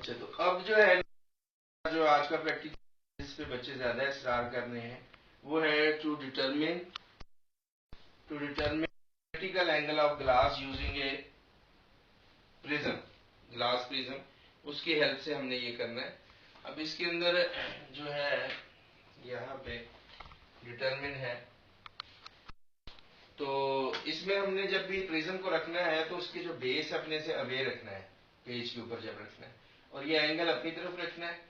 अच्छा, तो अब जो है, जो आज का प्रैक्टिस जिस पे बच्चे ज्यादा इसरार कर रहे हैं वो है to determine critical angle of glass using a prism, glass prism. उसकी हेल्प से हमने ये करना है। अब इसके अंदर जो है यहाँ पे डिटरमिन है, तो इसमें हमने जब भी प्रिज्म को रखना है तो उसके जो बेस अपने से अवे रखना है, पेज के ऊपर जब रखना है, और ये एंगल अपनी तरफ रखना है।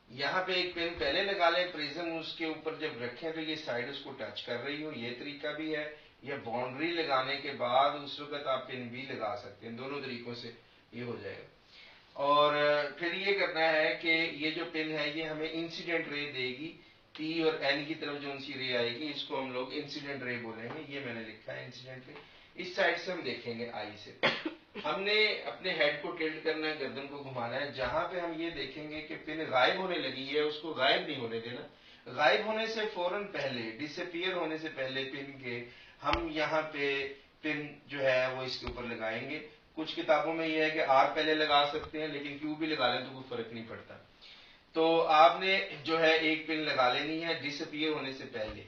यहाँ पे एक पेन पहले लगा ले, प्रिज्म उसके ऊपर जब रखें तो ये साइड उसको टच कर रही हो, ये तरीका भी है। या बाउंड्री लगाने के बाद उस वक्त आप पिन भी लगा सकते हैं, दोनों तरीकों से ये हो जाएगा। और फिर ये करना है कि ये जो पिन है ये हमें इंसिडेंट रे देगी, पी और एन की तरफ जो सी रे आएगी इसको हम लोग इंसिडेंट रे बोलेंगे। ये मैंने लिखा है इंसिडेंट रे। इस साइड से हम देखेंगे आई से। हमने अपने हेड को टिल्ट करना है, गर्दन को घुमाना है। जहां पे हम ये देखेंगे कि पिन गायब होने लगी है, उसको गायब नहीं होने देना। गायब होने से फौरन पहले, डिसअपीयर होने से पहले पिन के हम यहाँ पे पिन जो है वो इसके ऊपर लगाएंगे। कुछ किताबों में ये है कि आर पहले लगा सकते हैं, लेकिन क्यू भी लगा लें तो कोई फर्क नहीं पड़ता। तो आपने जो है एक पिन लगा लेनी है डिसअपीयर होने से पहले,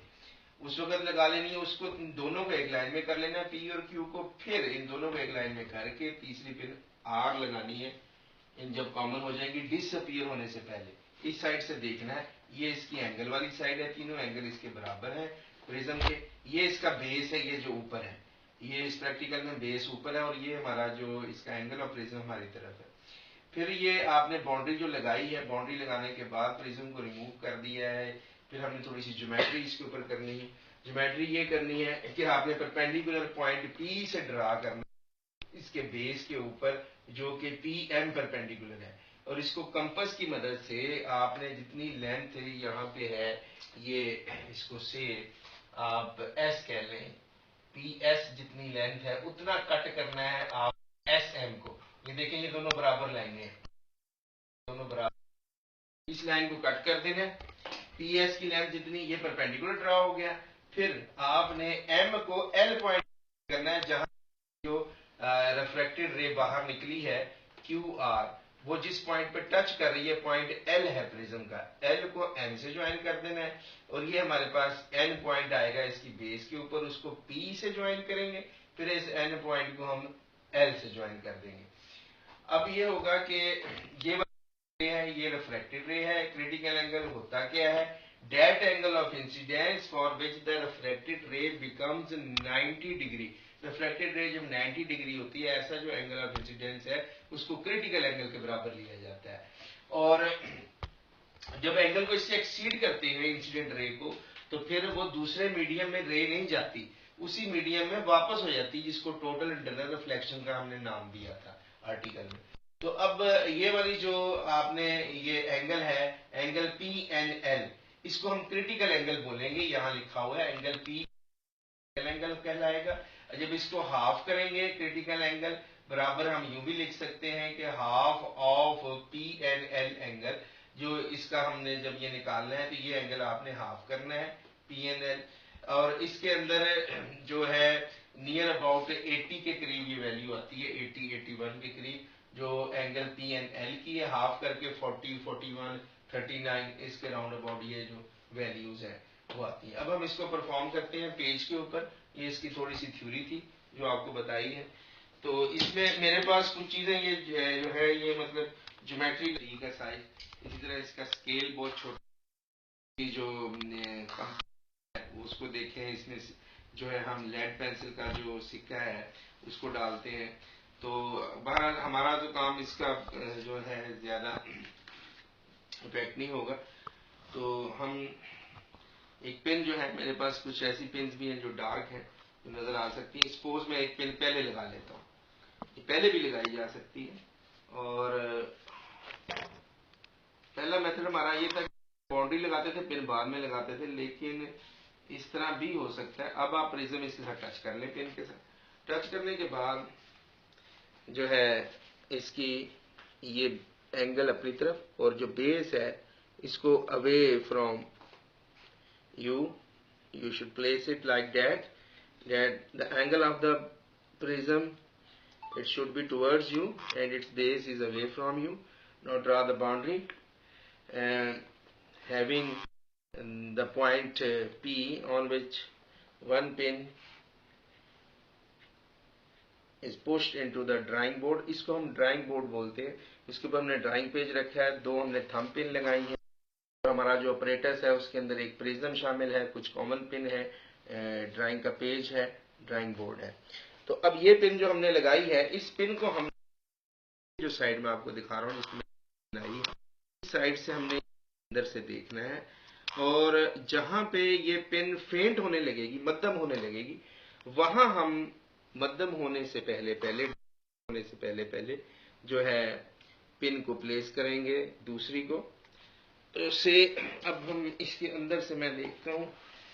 उस वक्त लगा लेनी है। उसको दोनों को एक लाइन में कर लेना है, पी और क्यू को। फिर इन दोनों को एक लाइन में करके तीसरी पिन आर लगानी है, इन जब कॉमन हो जाएंगी डिसअपीयर होने से पहले। इस साइड से देखना है, ये इसकी एंगल वाली साइड है, तीनों एंगल इसके बराबर है प्रिज्म के। ये इसका बेस है, ये जो ऊपर है, ये इस प्रैक्टिकल में बेस ऊपर है, और ये हमारा जो इसका एंगल ऑफ प्रिज्म हमारी तरफ है। फिर ये आपने बाउंड्री जो लगाई है, बाउंड्री लगाने के बाद प्रिज्म को रिमूव कर दिया है। फिर हमने थोड़ी सी ज्योमेट्री इसके ऊपर करनी है। ज्योमेट्री ये करनी है कि आपने परपेंडिकुलर पॉइंट पी से ड्रा करना है इसके बेस के ऊपर, जो कि पी एम परपेंडिकुलर है। और इसको कंपास की मदद से आपने जितनी लेंथ यहाँ पे है, ये इसको से आप एस कह लें, पी एस जितनी लेंथ है उतना कट करना है आप एस एम को। ये देखें, ये दोनों बराबर लाइनें हैं, दोनों बराबर। इस लाइन को कट कर देना है, पी एस की लेंथ जितनी, ये परपेंडिकुलर ड्रा हो गया। फिर आपने एम को एल पॉइंट करना है, जहां जो रिफ्रैक्टेड रे बाहर निकली है क्यू आर, वो जिस पॉइंट पे टच कर रही है पॉइंट एल है प्रिज्म का, एल को एम से ज्वाइन कर देना है। और ये हमारे पास एन पॉइंट आएगा इसकी बेस के ऊपर, उसको पी से ज्वाइन करेंगे। फिर इस एन पॉइंट को हम एल से ज्वाइन कर देंगे। अब ये होगा कि ये रे है, ये रिफ्रैक्टेड रे है। क्रिटिकल एंगल होता क्या है? That angle of incidence for which the refracted ray becomes 90 डिग्री। रिफ्रैक्टेड रे जब 90 डिग्री होती है, ऐसा जो एंगल ऑफ इंसिडेंस है उसको क्रिटिकल एंगल के बराबर लिया जाता है। और जब एंगल को इससे एक्सीड करते हैं इंसिडेंट रे को, तो फिर वो दूसरे मीडियम में रे नहीं जाती, उसी मीडियम में वापस हो जाती, जिसको टोटल इंटरनल रिफ्लेक्शन का हमने नाम दिया था आर्टिकल में। तो अब ये वाली जो आपने ये एंगल है, एंगल पी एन एल, इसको हम क्रिटिकल एंगल बोलेंगे। यहां लिखा हुआ है एंगल पी एंगल कहलाएगा। जब इसको हाफ करेंगे क्रिटिकल एंगल बराबर, हम यूं भी लिख सकते हैं कि half of P N L angle. जो इसका हमने जब ये निकालना है तो ये एंगल आपने हाफ करना है पी एन एल। और इसके अंदर जो है नियर अबाउट 80 के करीब ये वैल्यू आती है, 80 81 के करीब जो एंगल पी एन एल की है। हाफ करके 40 41 39 इसके राउंड अबाउट ये जो वैल्यूज है वो आती है। अब हम इसको परफॉर्म करते हैं पेज के ऊपर। ये इसकी थोड़ी सी थ्योरी थी जो आपको बताई है। तो इसमें मेरे पास कुछ चीजें ये जो है ये मतलब ज्योमेट्री का साइज, इसी तरह इसका स्केल बहुत छोटा, जो उसको देखें। इसमें जो है हम लेड पेंसिल का जो सिक्का है उसको डालते हैं। तो बहरहाल हमारा तो काम इसका जो है ज्यादा इफेक्ट नहीं होगा। तो हम एक पेन जो है, मेरे पास कुछ ऐसी पेन्स भी हैं जो डार्क हैं, जो नजर आ सकती है। सपोज मैं एक पेन पहले लगा लेता हूँ, ये पहले भी लगाई जा सकती है। और पहला मेथड हमारा ये था, बाउंड्री लगाते थे पेन बाद में लगाते थे, लेकिन इस तरह भी हो सकता है। अब आप प्रिज्म इसके साथ टच कर लें, पेन के साथ टच करने के बाद जो है इसकी ये एंगल अपनी तरफ, और जो बेस है इसको away from you should place it like that the angle of the prism, it should be towards you and its base is away from you. Now draw the boundary and having the point P on which one pin is pushed into the drawing board. इसको हम drawing board बोलते हैं. इसके ऊपर हमने drawing page रखा है, 2 हमने थंब पिन लगाई है. हमारा जो ऑपरेटर्स है उसके अंदर एक प्रिज्म शामिल है, कुछ कॉमन पिन है, ड्राइंग का पेज है, ड्राइंग बोर्ड है. तो अब ये पिन जो हमने लगाई है, इस पिन को हम जो साइड में आपको दिखा रहा हूँ इसमें लगाई, इस साइड से हमने अंदर से देखना है. और जहां पे ये पिन फेंट होने लगेगी, मध्यम होने लगेगी, वहां हम मध्यम होने से पहले जो है पिन को प्लेस करेंगे दूसरी को. तो से अब हम इसके अंदर से मैं देखता हूं,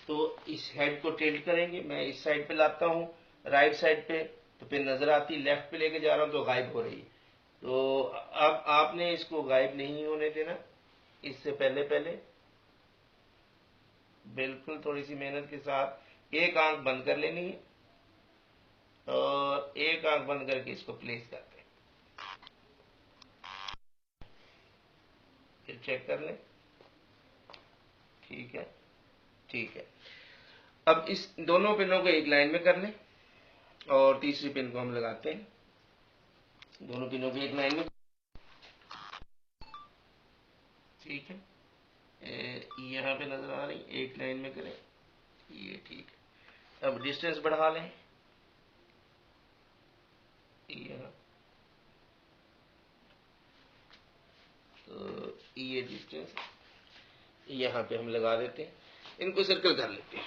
तो इस हेड को टिल्ट करेंगे. मैं इस साइड पे लाता हूं, राइट साइड पे, तो पिन नजर आती. लेफ्ट पे लेके जा रहा हूं तो गायब हो रही. तो अब आपने इसको गायब नहीं होने देना. इससे पहले बिल्कुल थोड़ी सी मेहनत के साथ एक आंख बंद कर लेनी है और एक आंख बंद करके इसको प्लेस करते हैं. फिर चेक कर लें. ठीक है, ठीक है. अब इस दोनों पिनों को एक लाइन में कर लें और तीसरी पिन को हम लगाते हैं. दोनों पिनों को एक लाइन में. ठीक है, यहाँ पे नजर आ रही, एक लाइन में करें. ये ठीक है. अब डिस्टेंस बढ़ा लें. यहाँ तो ये डिस्टेंस यहाँ पे हम लगा देते हैं. इनको सर्कल कर लेते हैं.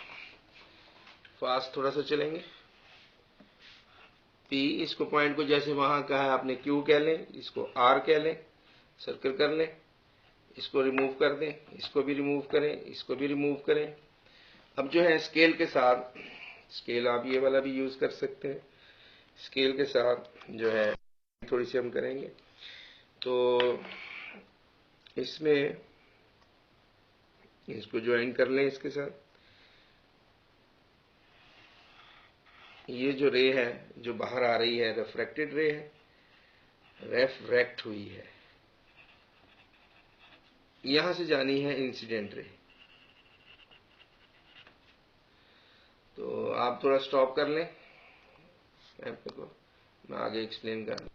फास्ट थोड़ा सा चलेंगे. पी, इसको पॉइंट को जैसे वहां कहा है आपने क्यू कह लें, इसको आर कह लें. सर्कल कर लें. इसको रिमूव कर दें, इसको भी रिमूव करें, इसको भी रिमूव करें. अब जो है स्केल के साथ, स्केल आप ये वाला भी यूज कर सकते हैं. स्केल के साथ जो है थोड़ी सी हम करेंगे. तो इसमें इसको ज्वाइन कर लें इसके साथ. ये जो रे है जो बाहर आ रही है, रिफ्रैक्टेड रे है, रेफ्रैक्ट हुई है. यहां से जानी है इंसिडेंट रे. तो आप थोड़ा स्टॉप कर लें ऐप को, मैं आगे एक्सप्लेन कर.